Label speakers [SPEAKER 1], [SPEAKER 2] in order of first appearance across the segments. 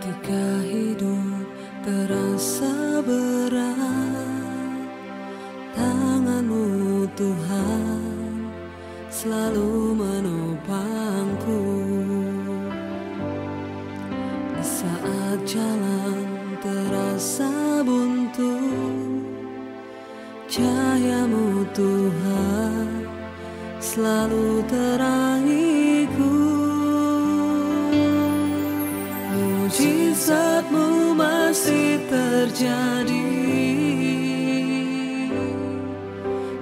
[SPEAKER 1] Ketika hidup terasa berat, tangan-Mu Tuhan selalu menopangku. Di saat jalan terasa buntu, cahaya-Mu Tuhan selalu terangiku. Mujizat-Mu masih terjadi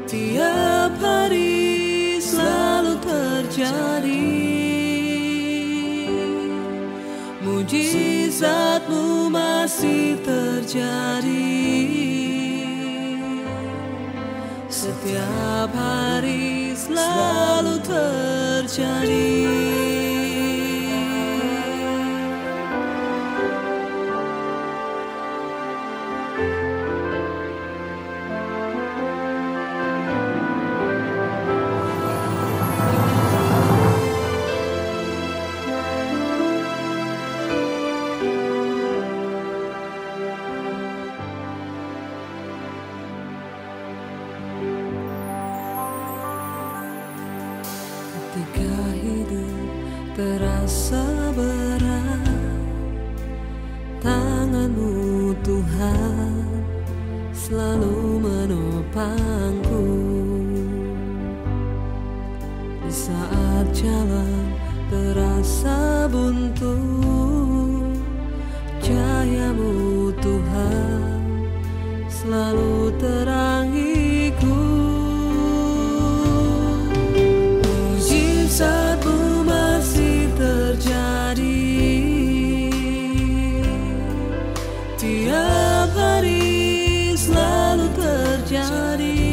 [SPEAKER 1] tiap hari, selalu terjadi. Mujizat-Mu masih terjadi setiap hari, selalu terjadi. Ketika hidup terasa berat, tangan-Mu Tuhan selalu menopangku. Di saat jalan terasa buntu, cahaya-Mu Tuhan selalu terangiku. Mujizat-Mu masih terjadi tiap hari, selalu terjadi.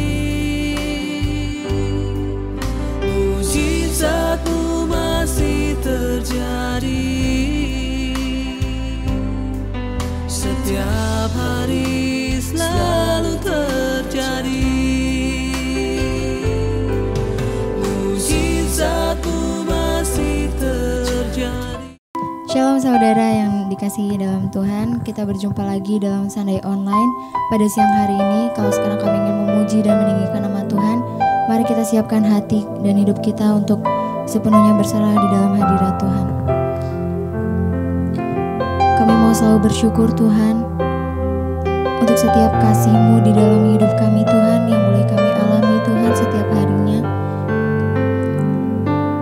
[SPEAKER 1] Mujizat-Mu masih terjadi setiap hari, selalu terjadi.
[SPEAKER 2] Shalom saudara yang dikasihi dalam Tuhan, kita berjumpa lagi dalam Sunday Online pada siang hari ini. Kalau sekarang kami ingin memuji dan meninggikan nama Tuhan, mari kita siapkan hati dan hidup kita untuk sepenuhnya berserah di dalam hadirat Tuhan. Kami mau selalu bersyukur Tuhan untuk setiap kasih-Mu di dalam hidup kami Tuhan, yang boleh kami alami Tuhan setiap harinya.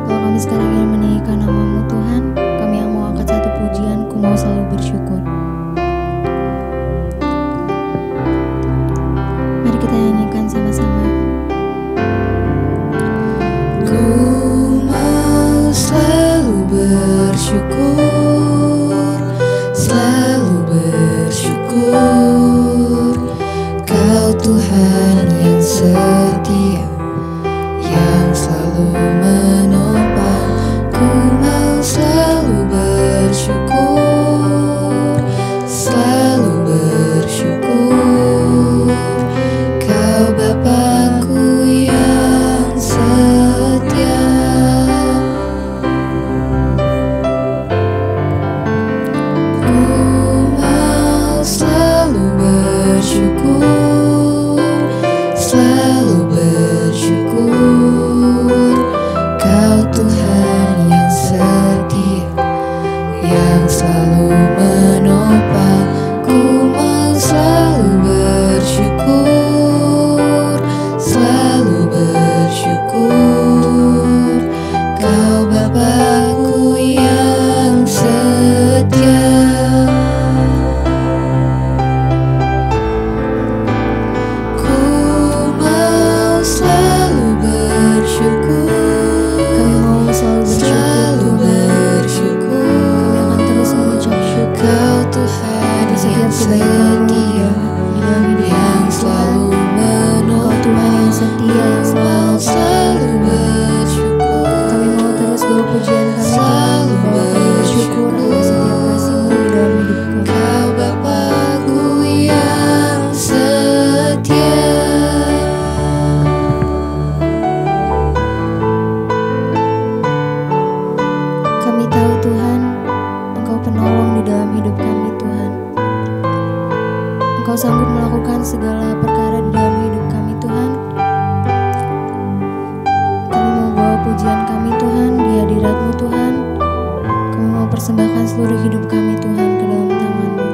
[SPEAKER 2] Kalau kami sekarang ingin meninggikan nama-Mu Tuhan, kami yang mau angkat satu pujian, ku mau selalu bersyukur. Mari kita nyanyikan sama-sama.
[SPEAKER 1] Ku mau selalu bersyukur, selalu bersyukur. Kau Tuhan yang setia, yang selalu menopang. Ku mau selalu bersyukur, selalu bersyukur. Kau Bapa-Ku yang setia.
[SPEAKER 2] Engkau sanggup melakukan segala perkara di dalam hidup kami Tuhan. Kami mau bawa pujian kami Tuhan di hadirat-Mu Tuhan. Kami mau persembahkan seluruh hidup kami Tuhan ke dalam tangan-Mu.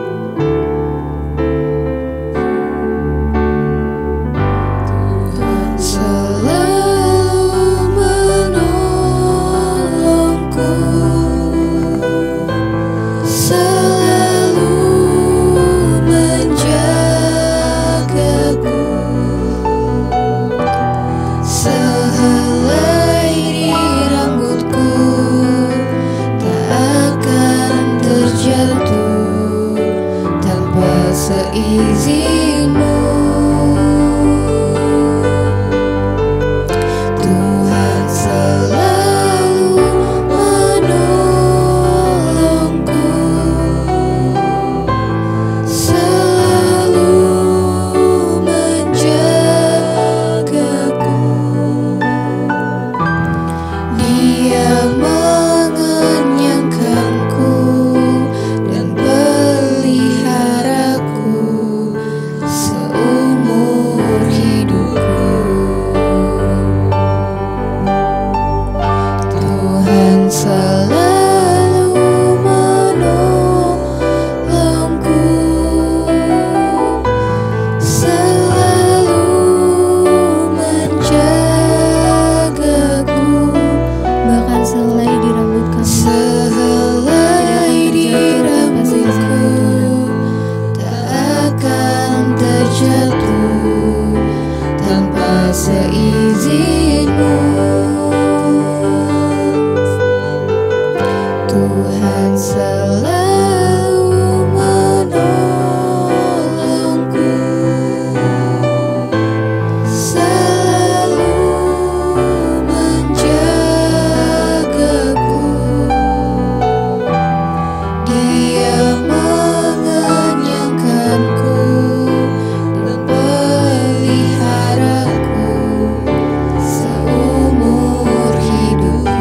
[SPEAKER 1] Seizin-Mu, Tuhan selalu menolongku, selalu menjagaku. Dia mengenyangkanku dan peliharaku seumur hidupku. Tuhan selalu menolongku, selalu menjagaku.
[SPEAKER 2] Bahkan sehelai di rambut kami
[SPEAKER 1] Sehelai di rambutku tak akan terjatuh tanpa seizin-Mu. Tuhan selalu menolongku, selalu menjagaku. Dia mengenyangkanku dan peliharaku seumur hidupku.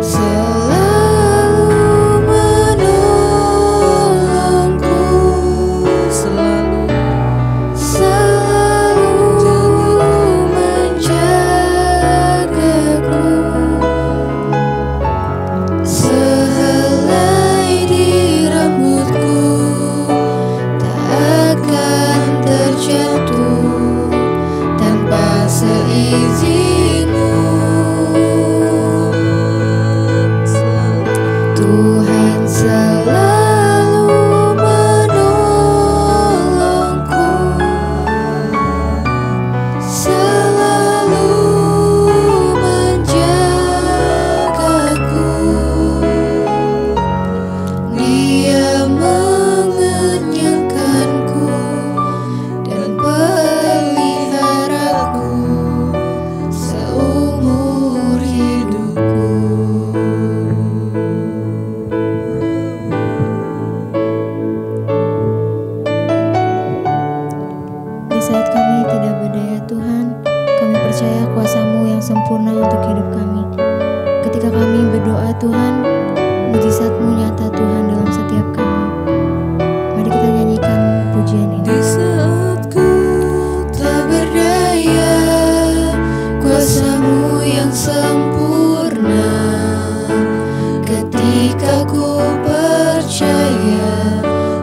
[SPEAKER 1] Selalu menolongku, selalu menjagaku. Sehelai di rambutku tak akan terjatuh tanpa seizin-Mu. Tuhan selalu menolongku, selalu menjagaku. Dia mengenyangkanku dan peliharaku seumur hidupku.
[SPEAKER 2] di saat kami tidak berdaya Tuhan. Kami percaya kuasa-Mu yang sempurna untuk hidup kami. Ketika kami berdoa Tuhan, mujizat-Mu nyata Tuhan dalam setiap kami. Mari kita nyanyikan pujian ini.
[SPEAKER 1] Di saat ku tak berdaya, kuasa-Mu yang sempurna. Ketika ku percaya,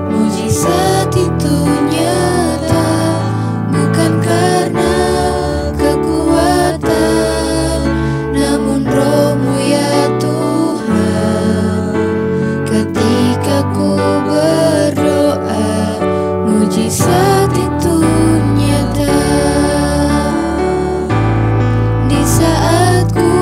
[SPEAKER 1] mujizat itu nyata, bukan karena kekuatan, namun Roh-Mu ya Tuhan. Ketika ku berdoa, mujizat itu nyata. Di saat ku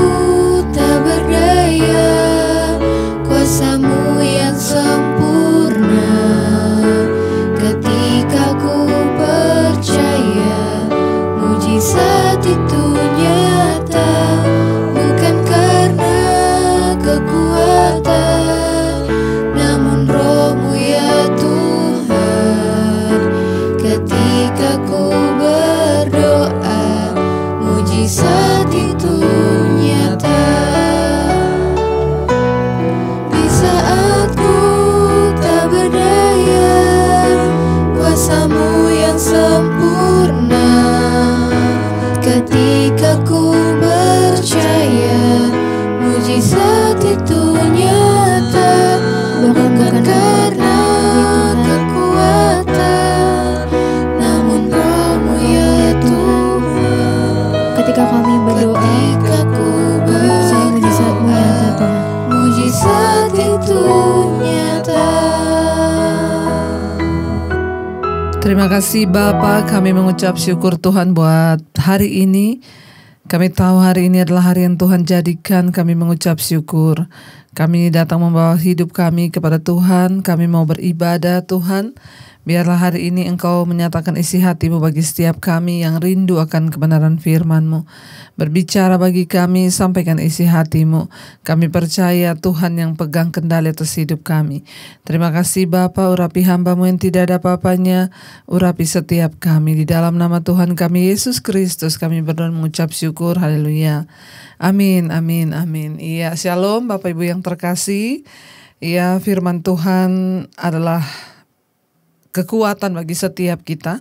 [SPEAKER 3] Terima kasih Bapa, kami mengucap syukur Tuhan buat hari ini. Kami tahu hari ini adalah hari yang Tuhan jadikan, kami mengucap syukur. Kami datang membawa hidup kami kepada Tuhan, kami mau beribadah Tuhan. Biarlah hari ini Engkau menyatakan isi hati-Mu bagi setiap kami yang rindu akan kebenaran firman-Mu. Berbicara bagi kami, sampaikan isi hati-Mu. Kami percaya Tuhan yang pegang kendali atas hidup kami. Terima kasih Bapa, urapi hamba-Mu yang tidak ada apa-apanya, urapi setiap kami. Di dalam nama Tuhan kami Yesus Kristus kami berdoa mengucap syukur, haleluya. Amin, amin, amin. Iya, shalom Bapak Ibu yang terkasih. Iya, firman Tuhan adalah kekuatan bagi setiap kita.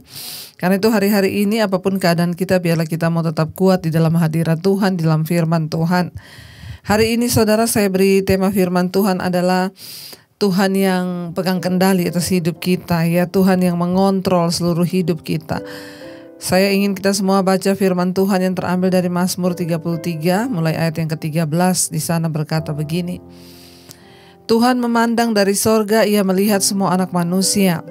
[SPEAKER 3] Karena itu hari-hari ini apapun keadaan kita, biarlah kita mau tetap kuat di dalam hadirat Tuhan, di dalam firman Tuhan. Hari ini saudara, saya beri tema firman Tuhan adalah Tuhan yang pegang kendali atas hidup kita, ya Tuhan yang mengontrol seluruh hidup kita. Saya ingin kita semua baca firman Tuhan yang terambil dari Mazmur 33 mulai ayat yang ke-13. Di sana berkata begini: Tuhan memandang dari sorga, ia melihat semua anak manusia.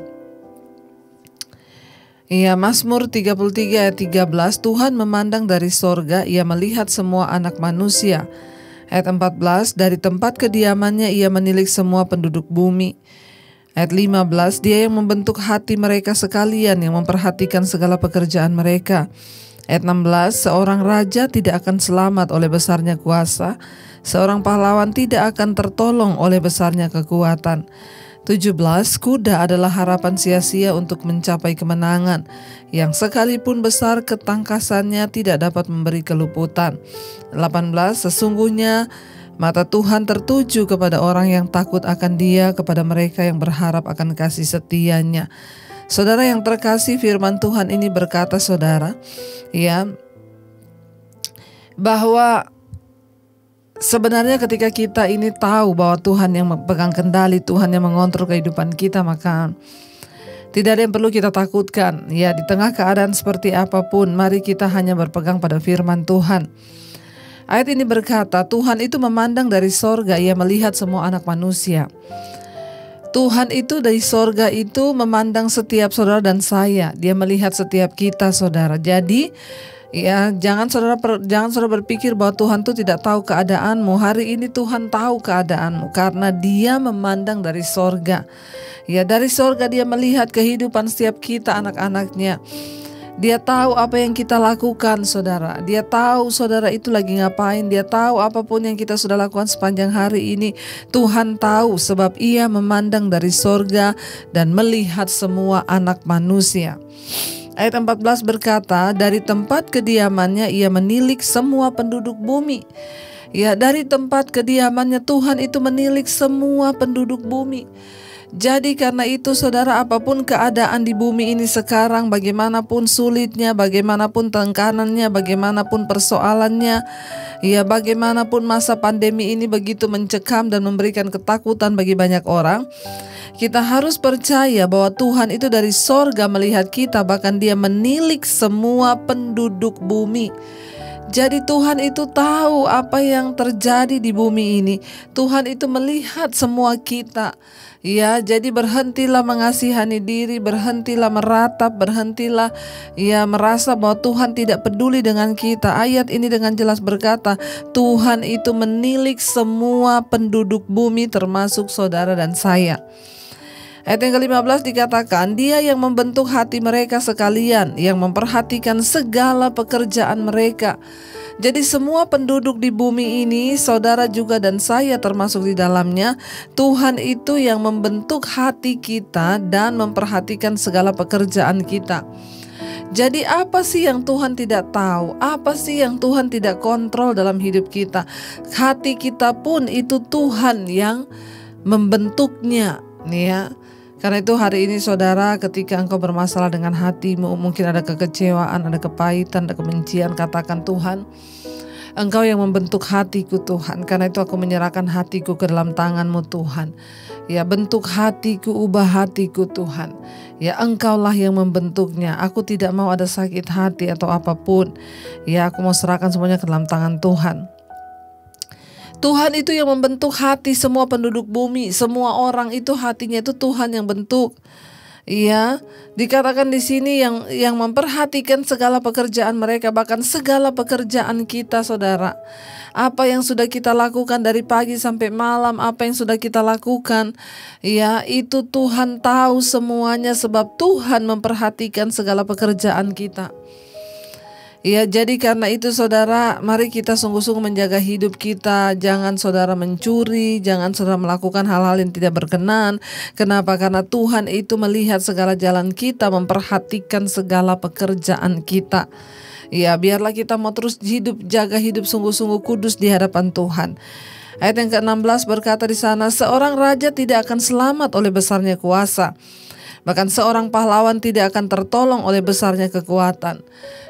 [SPEAKER 3] Iya, Mazmur 33 ayat 13, Tuhan memandang dari sorga, ia melihat semua anak manusia. Ayat 14, dari tempat kediamannya ia menilik semua penduduk bumi. Ayat 15, dia yang membentuk hati mereka sekalian, yang memperhatikan segala pekerjaan mereka. Ayat 16, seorang raja tidak akan selamat oleh besarnya kuasa, seorang pahlawan tidak akan tertolong oleh besarnya kekuatan. 17, kuda adalah harapan sia-sia untuk mencapai kemenangan, yang sekalipun besar ketangkasannya tidak dapat memberi keluputan. 18, sesungguhnya mata Tuhan tertuju kepada orang yang takut akan Dia, kepada mereka yang berharap akan kasih setia-Nya. Saudara yang terkasih, firman Tuhan ini berkata saudara, ya, bahwa sebenarnya ketika kita ini tahu bahwa Tuhan yang memegang kendali, Tuhan yang mengontrol kehidupan kita, maka tidak ada yang perlu kita takutkan. Ya, di tengah keadaan seperti apapun, mari kita hanya berpegang pada firman Tuhan. Ayat ini berkata, Tuhan itu memandang dari sorga, ia melihat semua anak manusia. Tuhan itu dari sorga itu memandang setiap saudara dan saya. Dia melihat setiap kita saudara. Jadi ya, jangan saudara berpikir bahwa Tuhan itu tidak tahu keadaanmu. Hari ini Tuhan tahu keadaanmu karena Dia memandang dari sorga. Ya, dari sorga Dia melihat kehidupan setiap kita, anak-anaknya. Dia tahu apa yang kita lakukan saudara. Dia tahu saudara itu lagi ngapain. Dia tahu apapun yang kita sudah lakukan sepanjang hari ini. Tuhan tahu sebab Ia memandang dari sorga dan melihat semua anak manusia. Ayat 14 berkata, dari tempat kediamannya ia menilik semua penduduk bumi. Ya, dari tempat kediamannya Tuhan itu menilik semua penduduk bumi. Jadi karena itu saudara, apapun keadaan di bumi ini sekarang, bagaimanapun sulitnya, bagaimanapun tekanannya, bagaimanapun persoalannya, ya bagaimanapun masa pandemi ini begitu mencekam dan memberikan ketakutan bagi banyak orang, kita harus percaya bahwa Tuhan itu dari sorga melihat kita, bahkan Dia menilik semua penduduk bumi. Jadi Tuhan itu tahu apa yang terjadi di bumi ini. Tuhan itu melihat semua kita. Ya, jadi berhentilah mengasihani diri, berhentilah meratap, berhentilah ya merasa bahwa Tuhan tidak peduli dengan kita. Ayat ini dengan jelas berkata, Tuhan itu menilik semua penduduk bumi termasuk saudara dan saya. Ayat yang ke-15 dikatakan, Dia yang membentuk hati mereka sekalian, yang memperhatikan segala pekerjaan mereka. Jadi semua penduduk di bumi ini, saudara juga dan saya termasuk di dalamnya, Tuhan itu yang membentuk hati kita dan memperhatikan segala pekerjaan kita. Jadi apa sih yang Tuhan tidak tahu? Apa sih yang Tuhan tidak kontrol dalam hidup kita? Hati kita pun itu Tuhan yang membentuknya, ya. Karena itu hari ini saudara, ketika engkau bermasalah dengan hatimu, mungkin ada kekecewaan, ada kepahitan, ada kebencian, katakan, Tuhan, Engkau yang membentuk hatiku Tuhan. Karena itu aku menyerahkan hatiku ke dalam tangan-Mu Tuhan. Ya, bentuk hatiku, ubah hatiku Tuhan. Ya, Engkaulah yang membentuknya. Aku tidak mau ada sakit hati atau apapun. Ya, aku mau serahkan semuanya ke dalam tangan Tuhan. Tuhan itu yang membentuk hati semua penduduk bumi. Semua orang itu hatinya itu Tuhan yang bentuk. Ya, dikatakan di sini yang memperhatikan segala pekerjaan mereka, bahkan segala pekerjaan kita, saudara. Apa yang sudah kita lakukan dari pagi sampai malam, apa yang sudah kita lakukan, ya itu Tuhan tahu semuanya, sebab Tuhan memperhatikan segala pekerjaan kita. Ya, jadi karena itu saudara, mari kita sungguh-sungguh menjaga hidup kita. Jangan saudara mencuri, jangan saudara melakukan hal-hal yang tidak berkenan. Kenapa? Karena Tuhan itu melihat segala jalan kita, memperhatikan segala pekerjaan kita. Ya, biarlah kita mau terus jaga hidup sungguh-sungguh kudus di hadapan Tuhan. Ayat yang ke-16 berkata di sana, seorang raja tidak akan selamat oleh besarnya kuasa, bahkan seorang pahlawan tidak akan tertolong oleh besarnya kekuatan.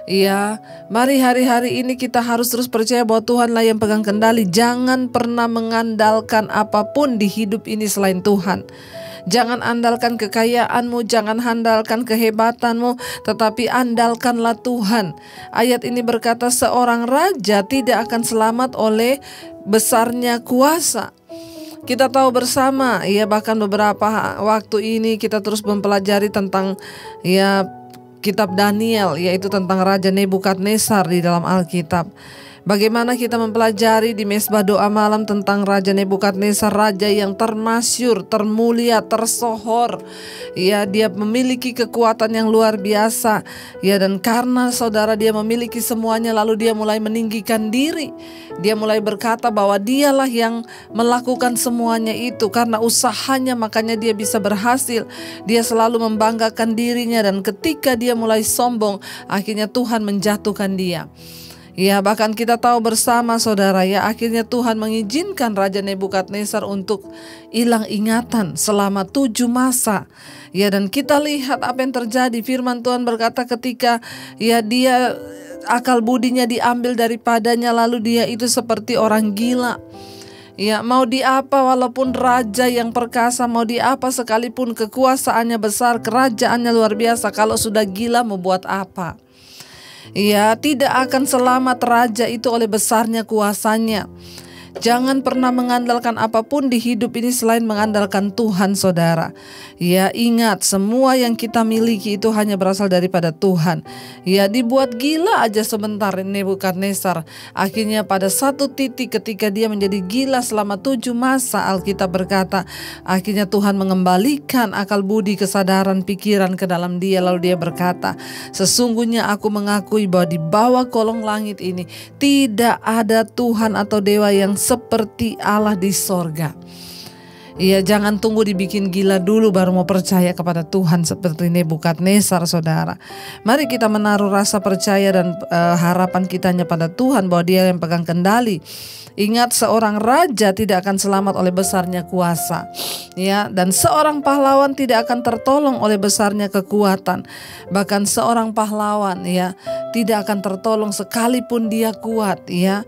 [SPEAKER 3] Iya, mari hari-hari ini kita harus terus percaya bahwa Tuhanlah yang pegang kendali. Jangan pernah mengandalkan apapun di hidup ini selain Tuhan. Jangan andalkan kekayaanmu, jangan andalkan kehebatanmu, tetapi andalkanlah Tuhan. Ayat ini berkata seorang raja tidak akan selamat oleh besarnya kuasa. Kita tahu bersama, ya bahkan beberapa waktu ini kita terus mempelajari tentang kitab Daniel, yaitu tentang Raja Nebukadnezar di dalam Alkitab. Bagaimana kita mempelajari di mesbah doa malam tentang Raja Nebukadnezar, raja yang termasyur, termulia, tersohor. Ya, dia memiliki kekuatan yang luar biasa. Ya, dan karena saudara dia memiliki semuanya, lalu dia mulai meninggikan diri. Dia mulai berkata bahwa dialah yang melakukan semuanya itu. Karena usahanya makanya dia bisa berhasil. Dia selalu membanggakan dirinya, dan ketika dia mulai sombong, akhirnya Tuhan menjatuhkan dia. Ya, bahkan kita tahu bersama saudara, ya akhirnya Tuhan mengizinkan Raja Nebukadnezar untuk hilang ingatan selama 7 masa. Ya, dan kita lihat apa yang terjadi. Firman Tuhan berkata ketika dia akal budinya diambil daripadanya, lalu dia itu seperti orang gila. Ya, mau diapa walaupun raja yang perkasa, mau diapa sekalipun kekuasaannya besar, kerajaannya luar biasa, kalau sudah gila mau buat apa? Ya, tidak akan selamat raja itu oleh besarnya kuasanya. Jangan pernah mengandalkan apapun di hidup ini selain mengandalkan Tuhan, saudara. Ya, ingat semua yang kita miliki itu hanya berasal daripada Tuhan. Ya, dibuat gila aja sebentar Nebukadnezar. Akhirnya pada satu titik ketika dia menjadi gila selama 7 masa, Alkitab berkata, akhirnya Tuhan mengembalikan akal budi, kesadaran, pikiran ke dalam dia. Lalu dia berkata, sesungguhnya aku mengakui bahwa di bawah kolong langit ini tidak ada Tuhan atau dewa yang seperti Allah di sorga. Iya, jangan tunggu dibikin gila dulu baru mau percaya kepada Tuhan seperti Nebukadnezar, saudara. Mari kita menaruh rasa percaya dan harapan kitanya pada Tuhan bahwa Dia yang pegang kendali. Ingat, seorang raja tidak akan selamat oleh besarnya kuasa, ya, dan seorang pahlawan tidak akan tertolong oleh besarnya kekuatan. Bahkan seorang pahlawan, ya, tidak akan tertolong sekalipun dia kuat, ya.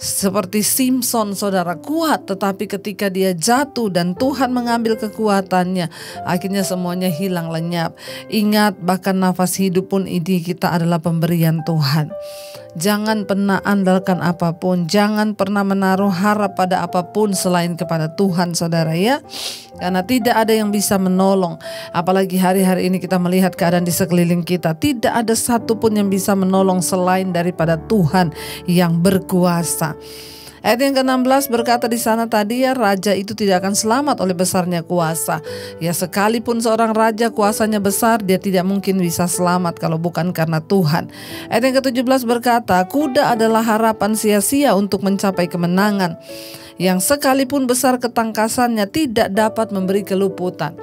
[SPEAKER 3] Seperti Simpson, saudara, kuat, tetapi ketika dia jatuh dan Tuhan mengambil kekuatannya, akhirnya semuanya hilang lenyap. Ingat, bahkan nafas hidup pun ini kita adalah pemberian Tuhan. Jangan pernah andalkan apapun, jangan pernah menaruh harap pada apapun selain kepada Tuhan, saudara, ya. Karena tidak ada yang bisa menolong. Apalagi hari-hari ini kita melihat keadaan di sekeliling kita, tidak ada satupun yang bisa menolong selain daripada Tuhan yang berkuasa. Ayat yang ke-16 berkata di sana tadi, ya, raja itu tidak akan selamat oleh besarnya kuasa. Ya, sekalipun seorang raja kuasanya besar, dia tidak mungkin bisa selamat kalau bukan karena Tuhan. Ayat yang ke-17 berkata, kuda adalah harapan sia-sia untuk mencapai kemenangan, yang sekalipun besar ketangkasannya tidak dapat memberi keluputan.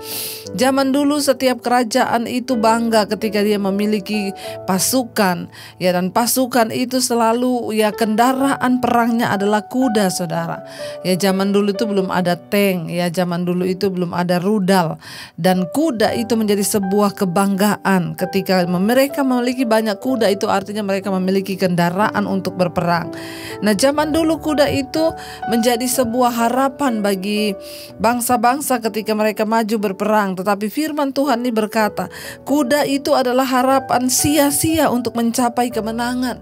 [SPEAKER 3] Zaman dulu setiap kerajaan itu bangga ketika dia memiliki pasukan, ya, dan pasukan itu selalu, ya, kendaraan perangnya adalah kuda, saudara. Ya, zaman dulu itu belum ada tank, ya, zaman dulu itu belum ada rudal, dan kuda itu menjadi sebuah kebanggaan. Ketika mereka memiliki banyak kuda, itu artinya mereka memiliki kendaraan untuk berperang. Nah, zaman dulu kuda itu menjadi sebuah harapan bagi bangsa-bangsa ketika mereka maju berperang. Tetapi firman Tuhan ini berkata, kuda itu adalah harapan sia-sia untuk mencapai kemenangan.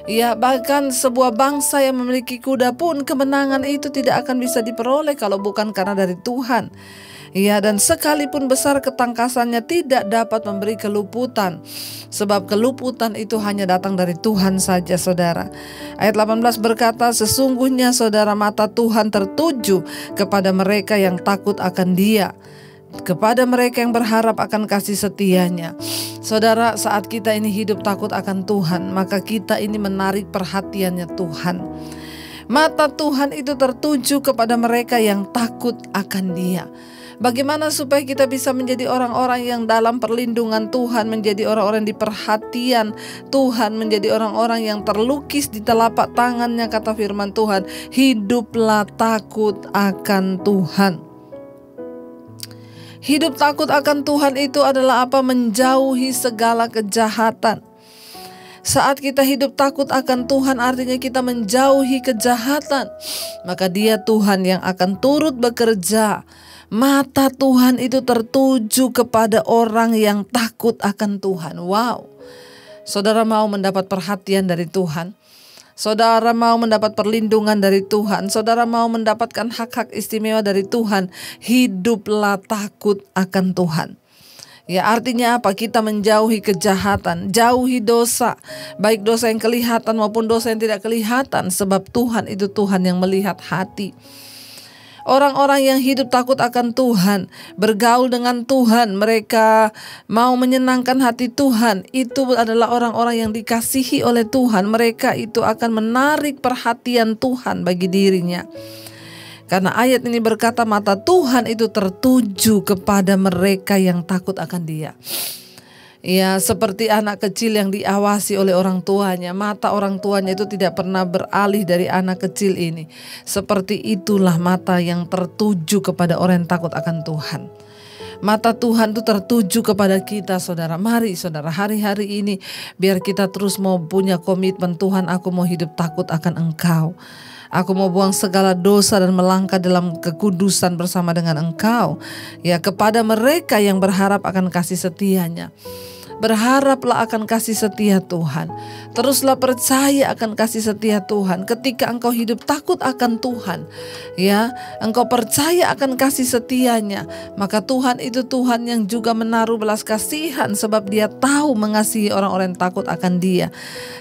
[SPEAKER 3] Ya, bahkan sebuah bangsa yang memiliki kuda pun kemenangan itu tidak akan bisa diperoleh kalau bukan karena dari Tuhan. Ya, dan sekalipun besar ketangkasannya tidak dapat memberi keluputan, sebab keluputan itu hanya datang dari Tuhan saja, saudara. Ayat 18 berkata, sesungguhnya saudara, mata Tuhan tertuju kepada mereka yang takut akan Dia, kepada mereka yang berharap akan kasih setianya. Saudara, saat kita ini hidup takut akan Tuhan, maka kita ini menarik perhatiannya Tuhan. Mata Tuhan itu tertuju kepada mereka yang takut akan Dia. Bagaimana supaya kita bisa menjadi orang-orang yang dalam perlindungan Tuhan, menjadi orang-orang yang diperhatian Tuhan, menjadi orang-orang yang terlukis di telapak tangannya, kata firman Tuhan, hiduplah takut akan Tuhan. Hidup takut akan Tuhan itu adalah apa? Menjauhi segala kejahatan. Saat kita hidup takut akan Tuhan, artinya kita menjauhi kejahatan. Maka Dia Tuhan yang akan turut bekerja. Mata Tuhan itu tertuju kepada orang yang takut akan Tuhan. Wow. Saudara mau mendapat perhatian dari Tuhan? Saudara mau mendapat perlindungan dari Tuhan? Saudara mau mendapatkan hak-hak istimewa dari Tuhan? Hiduplah takut akan Tuhan. Ya, artinya apa? Kita menjauhi kejahatan, jauhi dosa, baik dosa yang kelihatan maupun dosa yang tidak kelihatan, sebab Tuhan itu Tuhan yang melihat hati. Orang-orang yang hidup takut akan Tuhan, bergaul dengan Tuhan, mereka mau menyenangkan hati Tuhan, itu adalah orang-orang yang dikasihi oleh Tuhan. Mereka itu akan menarik perhatian Tuhan bagi dirinya. Karena ayat ini berkata mata Tuhan itu tertuju kepada mereka yang takut akan Dia. Ya, seperti anak kecil yang diawasi oleh orang tuanya, mata orang tuanya itu tidak pernah beralih dari anak kecil ini. Seperti itulah mata yang tertuju kepada orang yang takut akan Tuhan. Mata Tuhan itu tertuju kepada kita, saudara. Mari saudara, hari-hari ini biar kita terus mau punya komitmen, Tuhan, aku mau hidup takut akan Engkau. Aku mau buang segala dosa dan melangkah dalam kekudusan bersama dengan Engkau. Ya, kepada mereka yang berharap akan kasih setianya. Berharaplah akan kasih setia Tuhan. Teruslah percaya akan kasih setia Tuhan. Ketika engkau hidup takut akan Tuhan, ya, engkau percaya akan kasih setianya, maka Tuhan itu Tuhan yang juga menaruh belas kasihan, sebab Dia tahu mengasihi orang-orang yang takut akan Dia.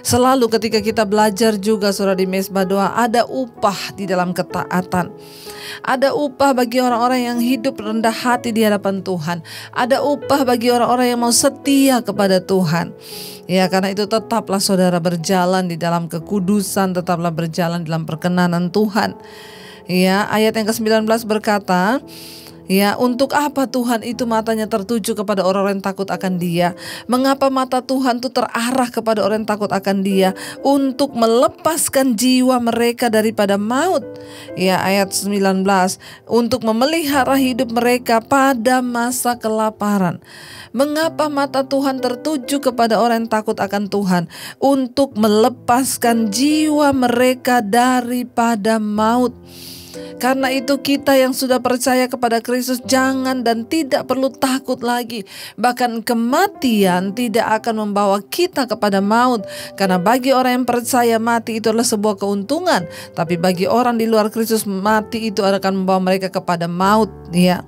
[SPEAKER 3] Selalu ketika kita belajar juga, saudara, di mesbah doa, ada upah di dalam ketaatan. Ada upah bagi orang-orang yang hidup rendah hati di hadapan Tuhan. Ada upah bagi orang-orang yang mau setia kepada Tuhan. Ya, karena itu tetaplah saudara berjalan di dalam kekudusan, tetaplah berjalan dalam perkenanan Tuhan. Ya, ayat yang ke-19 berkata, ya, untuk apa Tuhan itu matanya tertuju kepada orang-orang yang takut akan Dia? Mengapa mata Tuhan itu terarah kepada orang yang takut akan Dia? Untuk melepaskan jiwa mereka daripada maut. Ya, ayat 19, untuk memelihara hidup mereka pada masa kelaparan. Mengapa mata Tuhan tertuju kepada orang yang takut akan Tuhan? Untuk melepaskan jiwa mereka daripada maut. Karena itu kita yang sudah percaya kepada Kristus jangan dan tidak perlu takut lagi. Bahkan kematian tidak akan membawa kita kepada maut. Karena bagi orang yang percaya mati itu adalah sebuah keuntungan. Tapi bagi orang di luar Kristus mati itu akan membawa mereka kepada maut. Ya.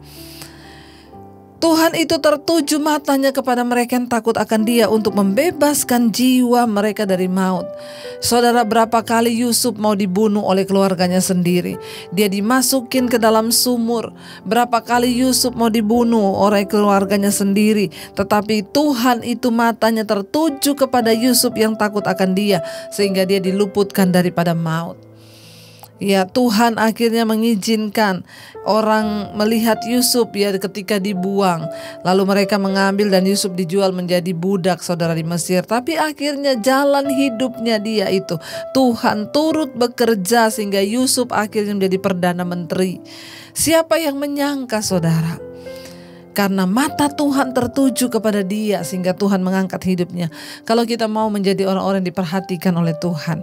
[SPEAKER 3] Tuhan itu tertuju matanya kepada mereka yang takut akan Dia untuk membebaskan jiwa mereka dari maut. Saudara, berapa kali Yusuf mau dibunuh oleh keluarganya sendiri. Dia dimasukin ke dalam sumur. Berapa kali Yusuf mau dibunuh oleh keluarganya sendiri. Tetapi Tuhan itu matanya tertuju kepada Yusuf yang takut akan Dia, sehingga dia diluputkan daripada maut. Ya, Tuhan akhirnya mengizinkan orang melihat Yusuf ya ketika dibuang. Lalu mereka mengambil dan Yusuf dijual menjadi budak, saudara, di Mesir. Tapi akhirnya jalan hidupnya dia itu Tuhan turut bekerja sehingga Yusuf akhirnya menjadi perdana menteri. Siapa yang menyangka, saudara? Karena mata Tuhan tertuju kepada dia sehingga Tuhan mengangkat hidupnya. Kalau kita mau menjadi orang-orang yang diperhatikan oleh Tuhan,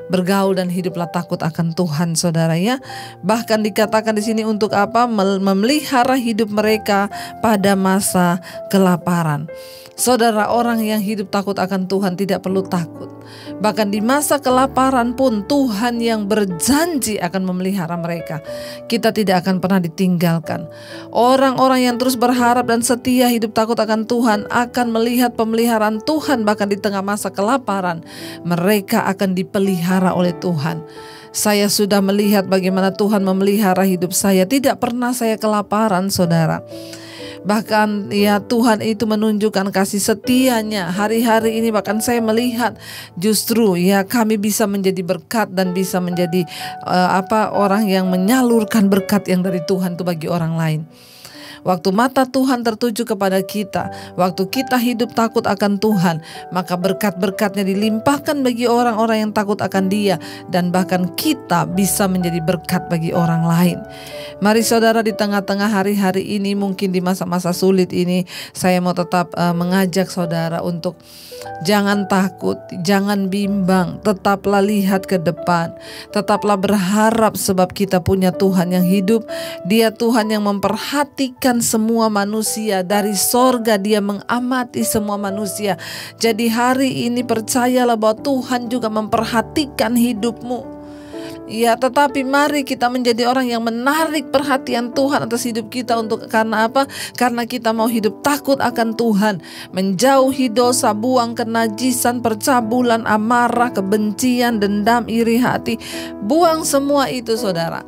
[SPEAKER 3] bergaul dan hiduplah takut akan Tuhan, saudara ya. Bahkan dikatakan di sini untuk apa? Memelihara hidup mereka pada masa kelaparan. Saudara, orang yang hidup takut akan Tuhan tidak perlu takut. Bahkan di masa kelaparan pun Tuhan yang berjanji akan memelihara mereka. Kita tidak akan pernah ditinggalkan. Orang-orang yang terus berharap dan setia hidup takut akan Tuhan akan melihat pemeliharaan Tuhan. Bahkan di tengah masa kelaparan mereka akan dipelihara oleh Tuhan. Saya sudah melihat bagaimana Tuhan memelihara hidup saya. Tidak pernah saya kelaparan, saudara. Bahkan ya Tuhan itu menunjukkan kasih setianya. Hari-hari ini bahkan saya melihat justru ya kami bisa menjadi berkat dan bisa menjadi orang yang menyalurkan berkat yang dari Tuhan itu bagi orang lain. Waktu mata Tuhan tertuju kepada kita, waktu kita hidup takut akan Tuhan, maka berkat-berkatnya dilimpahkan bagi orang-orang yang takut akan Dia, dan bahkan kita bisa menjadi berkat bagi orang lain. Mari saudara, di tengah-tengah hari-hari ini, mungkin di masa-masa sulit ini, saya mau tetap mengajak saudara untuk jangan takut, jangan bimbang, tetaplah lihat ke depan, tetaplah berharap sebab kita punya Tuhan yang hidup. Dia Tuhan yang memperhatikan semua manusia dari sorga. Dia mengamati semua manusia. Jadi hari ini percayalah bahwa Tuhan juga memperhatikan hidupmu. Ya, tetapi mari kita menjadi orang yang menarik perhatian Tuhan atas hidup kita. Karena apa? Karena kita mau hidup takut akan Tuhan, menjauhi dosa, buang kenajisan, percabulan, amarah, kebencian, dendam, iri hati. Buang semua itu, saudara,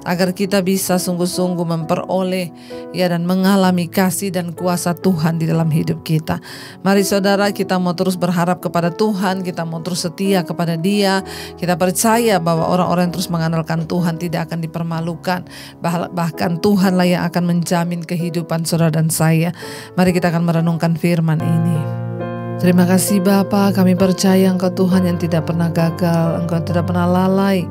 [SPEAKER 3] agar kita bisa sungguh-sungguh memperoleh ya dan mengalami kasih dan kuasa Tuhan di dalam hidup kita. Mari saudara, kita mau terus berharap kepada Tuhan, kita mau terus setia kepada Dia. Kita percaya bahwa orang-orang yang terus mengandalkan Tuhan tidak akan dipermalukan. Bahkan Tuhanlah yang akan menjamin kehidupan saudara dan saya. Mari kita akan merenungkan firman ini. Terima kasih Bapa, kami percaya Engkau Tuhan yang tidak pernah gagal, Engkau tidak pernah lalai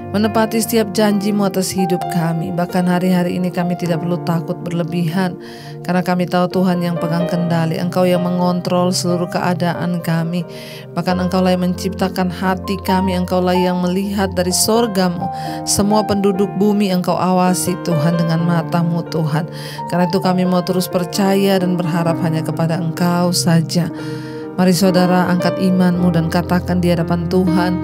[SPEAKER 3] menepati setiap janji-Mu atas hidup kami. Bahkan hari-hari ini kami tidak perlu takut berlebihan, karena kami tahu Tuhan yang pegang kendali. Engkau yang mengontrol seluruh keadaan kami. Bahkan Engkaulah yang menciptakan hati kami. Engkaulah yang melihat dari sorga-Mu. Semua penduduk bumi Engkau awasi Tuhan dengan mata-Mu Tuhan. Karena itu kami mau terus percaya dan berharap hanya kepada Engkau saja. Mari saudara, angkat iman-mu dan katakan di hadapan Tuhan.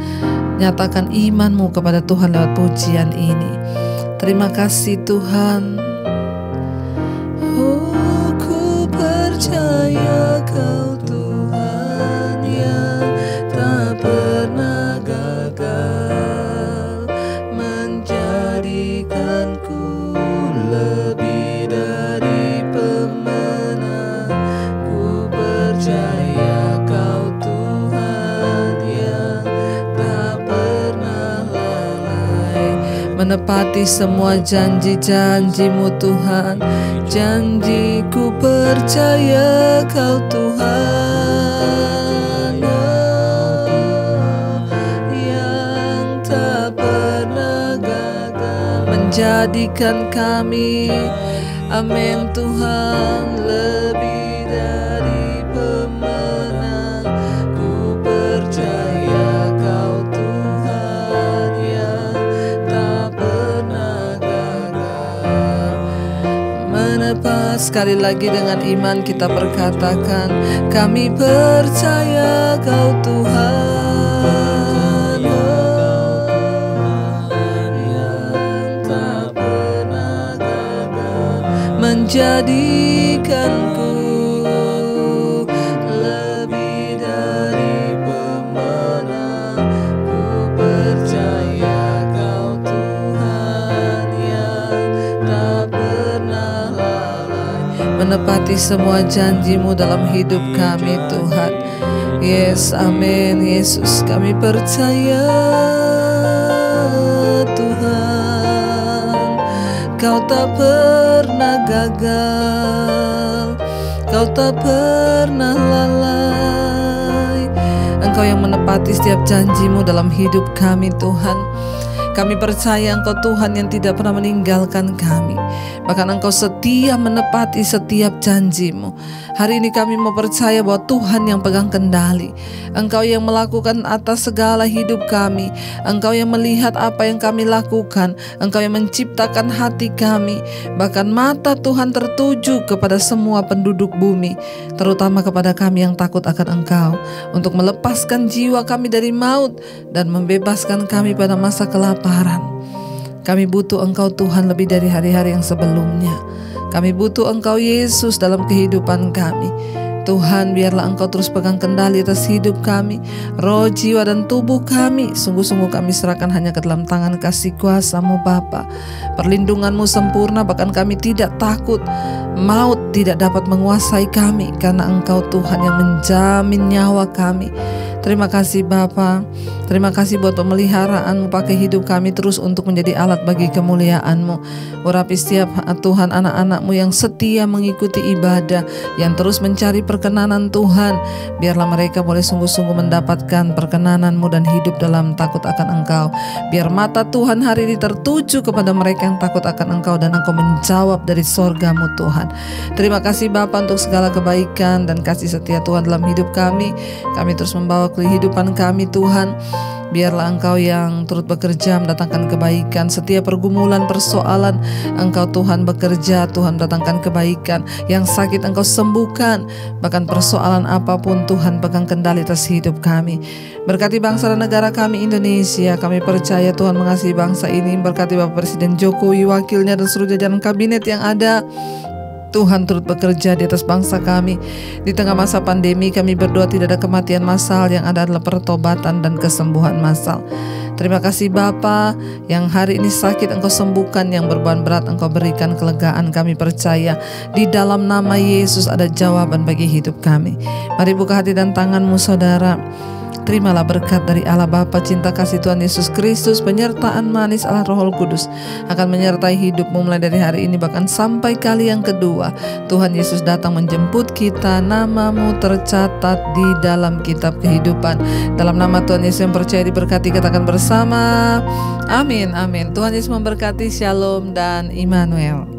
[SPEAKER 3] Nyatakan iman-mu kepada Tuhan lewat pujian ini. Terima kasih Tuhan. Oh, ku percaya Kau Tuhan yang tak pernah gagal, menjadikanku lebih dari pemenang. Ku percaya menepati semua janji-janji-Mu Tuhan. Janjiku percaya Kau Tuhan yang tak pernah gagal, menjadikan kami, amin Tuhan, lebih dari pemenang. Ku percaya Kau Tuhan yang sekali lagi dengan iman kita perkatakan, kami percaya Kau Tuhan yang tak pernah gagal, menjadikanku lebih dari pemenang. Ku percaya Kau Tuhan yang tak pernah menepati semua janji-Mu dalam hidup kami Tuhan. Yes, amin Yesus, kami percaya Tuhan, Kau tak pernah gagal, Kau tak pernah lalai. Engkau yang menepati setiap janji-Mu dalam hidup kami Tuhan. Kami percaya Engkau Tuhan yang tidak pernah meninggalkan kami. Bahkan Engkau setia menepati setiap janji-Mu. Hari ini kami mau percaya bahwa Tuhan yang pegang kendali. Engkau yang melakukan atas segala hidup kami. Engkau yang melihat apa yang kami lakukan. Engkau yang menciptakan hati kami. Bahkan mata Tuhan tertuju kepada semua penduduk bumi, terutama kepada kami yang takut akan Engkau, untuk melepaskan jiwa kami dari maut dan membebaskan kami pada masa kelaparan. Kami butuh Engkau Tuhan lebih dari hari-hari yang sebelumnya. Kami butuh Engkau Yesus dalam kehidupan kami. Tuhan, biarlah Engkau terus pegang kendali atas hidup kami, roh, jiwa, dan tubuh kami. Sungguh-sungguh kami serahkan hanya ke dalam tangan kasih kuasa-Mu Bapa. Perlindungan-Mu sempurna, bahkan kami tidak takut. Maut tidak dapat menguasai kami, karena Engkau Tuhan yang menjamin nyawa kami. Terima kasih Bapa. Terima kasih buat pemeliharaan-Mu, pakai hidup kami terus untuk menjadi alat bagi kemuliaan-Mu. Urapi setiap Tuhan anak-anak-Mu yang setia mengikuti ibadah, yang terus mencari perkenanan Tuhan. Biarlah mereka boleh sungguh-sungguh mendapatkan perkenanan-Mu dan hidup dalam takut akan Engkau. Biar mata Tuhan hari ini tertuju kepada mereka yang takut akan Engkau, dan Engkau menjawab dari sorga-Mu Tuhan. Terima kasih Bapa untuk segala kebaikan dan kasih setia Tuhan dalam hidup kami. Kami terus membawa kehidupan kami Tuhan. Biarlah Engkau yang turut bekerja mendatangkan kebaikan. Setiap pergumulan, persoalan, Engkau Tuhan bekerja, Tuhan mendatangkan kebaikan. Yang sakit Engkau sembuhkan. Bahkan persoalan apapun Tuhan pegang kendali atas hidup kami. Berkati bangsa dan negara kami Indonesia. Kami percaya Tuhan mengasihi bangsa ini. Berkati Bapak Presiden Jokowi, wakilnya, dan seluruh jajaran kabinet yang ada. Tuhan turut bekerja di atas bangsa kami. Di tengah masa pandemi kami berdoa tidak ada kematian massal, yang ada adalah pertobatan dan kesembuhan massal. Terima kasih Bapa, yang hari ini sakit Engkau sembuhkan, yang beban berat Engkau berikan kelegaan. Kami percaya di dalam nama Yesus ada jawaban bagi hidup kami. Mari buka hati dan tanganmu saudara. Terimalah berkat dari Allah Bapa, cinta kasih Tuhan Yesus Kristus, penyertaan manis Allah Roh Kudus akan menyertai hidupmu mulai dari hari ini bahkan sampai kali yang kedua. Tuhan Yesus datang menjemput kita, namamu tercatat di dalam kitab kehidupan. Dalam nama Tuhan Yesus yang percaya diberkati, katakan bersama, amin, amin. Tuhan Yesus memberkati, shalom dan Immanuel.